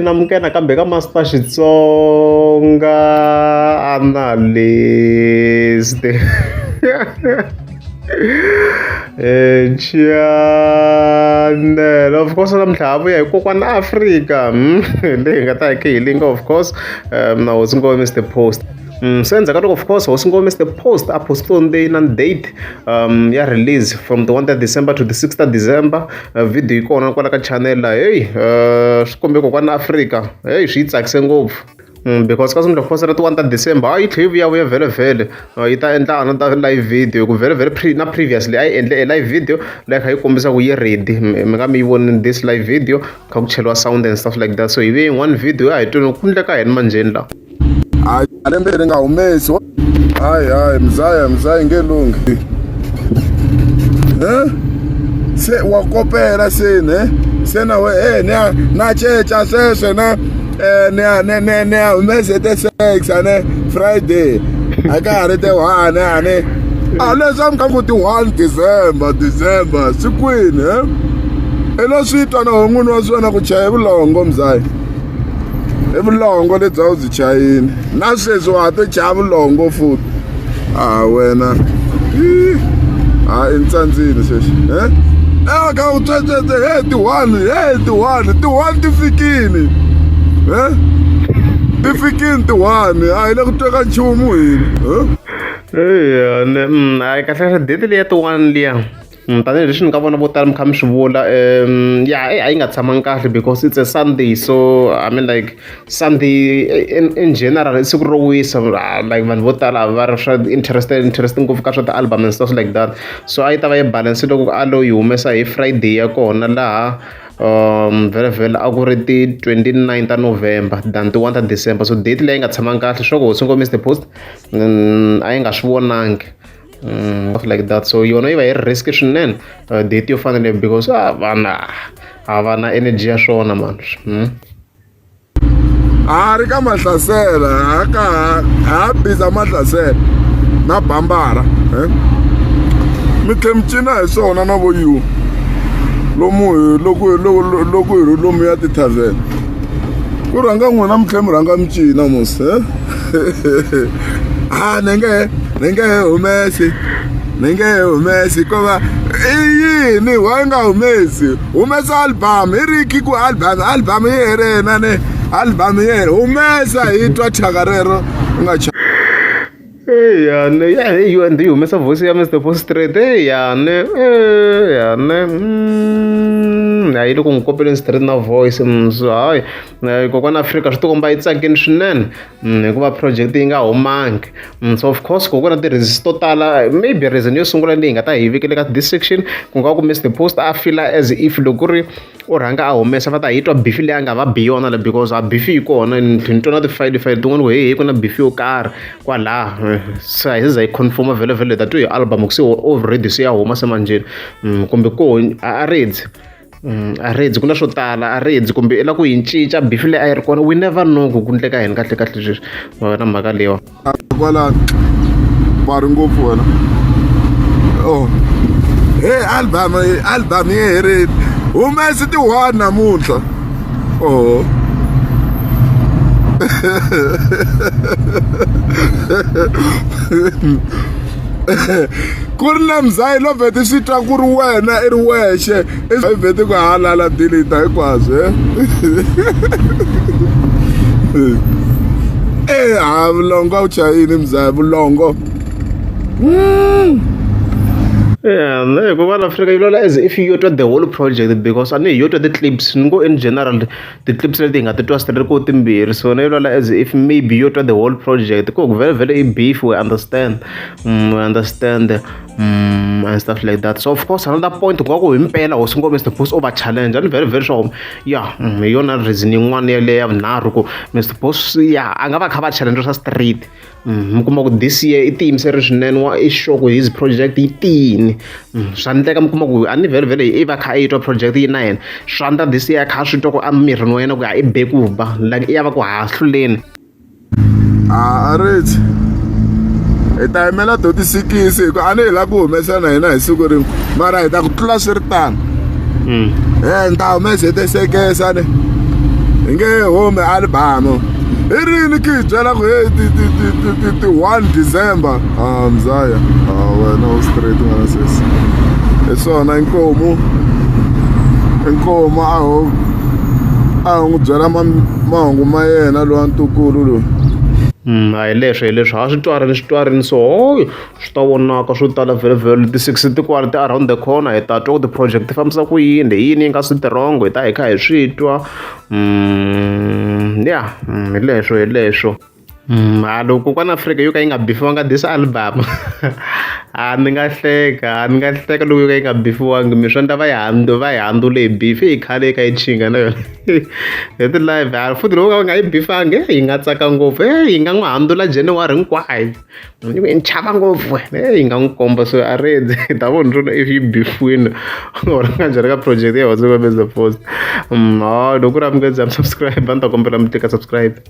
namukela kambe ka Master Xitsonga analyst. Channel of course namuntlha vuya hi kokwana Afrika leyi nga ta hi healing of course na hosi ngome Mr Post. So endzhaku of course hosi ngome Mr Post a post on day na date ya release from the 1st December to the 6th December video yi kona kwala ka channel la swi kombe kokwana Afrika swi tsakise ngopfu. Because ka swi post rat 1 December yi tlhe yi vuya vele yi ta endla another live video ku vele na previously a yi endle a live video like yi kombisa ku yi ready mi nga mi voni this live video kha ku cheliwa sound and stuff like that, so yi ve in one video a hi tweni ku ndleka yini manjeni la lembe ri nga humesi hayi mzaya nge lungi se wa kopela se ne se na we na checha sweswe na ne humese te sex ane Friday aka ha ri te 1 ane leswi a mi kha ku ti 1 December sikwini elo swi twa na n'wini wa swona ku chaya hi vulongo mzaya hi vulongo lebyi a wu byi chayini na sweswi wa ha to chaya vulongo futhi wena i ntsandzini sweswi ka u tswetswetse ti-1 ti fikini ti fikini ti-1 a hi le ku tweka nchumu hini hayi kahle date liya ti-1 liya tanihileswi ni nga vona vo tala mi kha mi swi vula a yi nga tshamangi kahle because it's a Sunday, so I mean like Sunday in general i siku ro wisa like vanhu vo tala va ri swa interesting ngopfu ka swa ti-album and stuff like that, so a yi ta va yi balance loko a lo yi humesa hi Friday ya kona laha vele a ku ri ti 29 November than ti 1 December, so date leyi nga tshamangi kahle swa ku hosi ngome Mr Post a yi nga swi vonangi stuff like that, so yona yi va yi ri risk swinene date yo fana leyo because vana a va na energy ya swona man. A ri ka Mahlasela ha biza Mahlasela na Bambara mi tlhe mi cina hi swona na vo yu loko hi ri lomu ya ti-tavern ku rhanga n'wina mi tlhe mi rhanga mi cina mos ni nge humesi kova yini wa nga humesa album i riki ku album yi herena ne album yi here humesa hi twa thyaka rero u nga you and you humesa voice ya Mr Post straight hayi loko n'wi kopeleni straight na voice so hayi kokwana Afrika swi tikomba yi tsakini swinene hikuva project yi nga humangi, so of course kokwana ti-reasons to tala maybe reason yo sungula leyi nga ta hi vekele ka this section ku nga ku Mr Post a fila as if loko ku ri u rhanga a humesa va ta hi twa bifi leyi a nga va biyona because a bifi yi kona ni twa na ti-file tin'wana ku ku na bifi yo karhi kwalaha, so hi za hi confirma vele that hi album ku se already se ya huma se manjeni kumbe ko a redzi ku na swo tala a redzi kumbe i la ku yi cinca bifi leyi a yi ri kona, we never know ku endleka yini kahle sweswi na mhaka leyiwa kwala va ri ngopfu wena album yi herile humesi ti-1 namuntlha ku ri na mzaya lo vhete swi twa ku ri wena i ri wexe i vhete ku halala dilita hinkwaswo vulongo a wu chayini mzaya vulongo kokwana Afrika yi lola as if yo twa the whole project because a ni yo twa ti-clips ni ngo in general ti-clips leti hi nga ti twa straight ko timbirhi, so ni yi lola as if maybe yo twa the whole project ko vele i beef we understand and stuff like that, so of course another point ku nga ku himpela hosi ngome Mr Post over challenge ani very sure hi yona reason yin'wana yaleyo ya vunharhu ku Mr Post a nga va kha va challenge swa street mi kuma ku this year i tiyimiseri swinene i sure ku his project yi tiyini swa endleka mi kuma ku a ni vele i va kha i twa project yi na yena swa endla this year kha swi twa ku a mirini wa yena ku i bekuba like i ya va ku hahluleni areti hi ta yimela 26 hi ku a ni hi la ku humesa na hina hi siku rin'we mara hi ta ku tlula swi ri tano ni ta humese tisekesa ni hi nge home album i rini ki hi byela ku ti 1 December mzaya wena u straight ngana sesi hi swona inkomu a n'wi byela mahungu ma yena lowa ntukulu loyi a hi leswo a switwarini so swi ta vonaka swo tala vhele ti-6 tikwala ti around the corner hi ta twa ku ti-project ti fambisa ku yini yini yi nga swi tirhongo hi ta hi kha hi swi twa ya hi leswo loko kokwana Afrika yo ka yi nga bifiwanga this album ni nga hleka loko yo ka yi nga bifiwangi mi swi endla va yi handule hi bifi hi khale yi ka yi chinga na yona hi ti-live futhi loko ka nga yi bifangi hi nga tsaka ngopfu hi nga n'wi handula January hinkwayo ni chava ngopfu hi nga n'wi komba so already hi ta vona swona if yi bifiwile or nga njhani ka project ya Whatsapp as a post loko ku ri mi nga subscribe a ni ta kombela mi tika subscribe.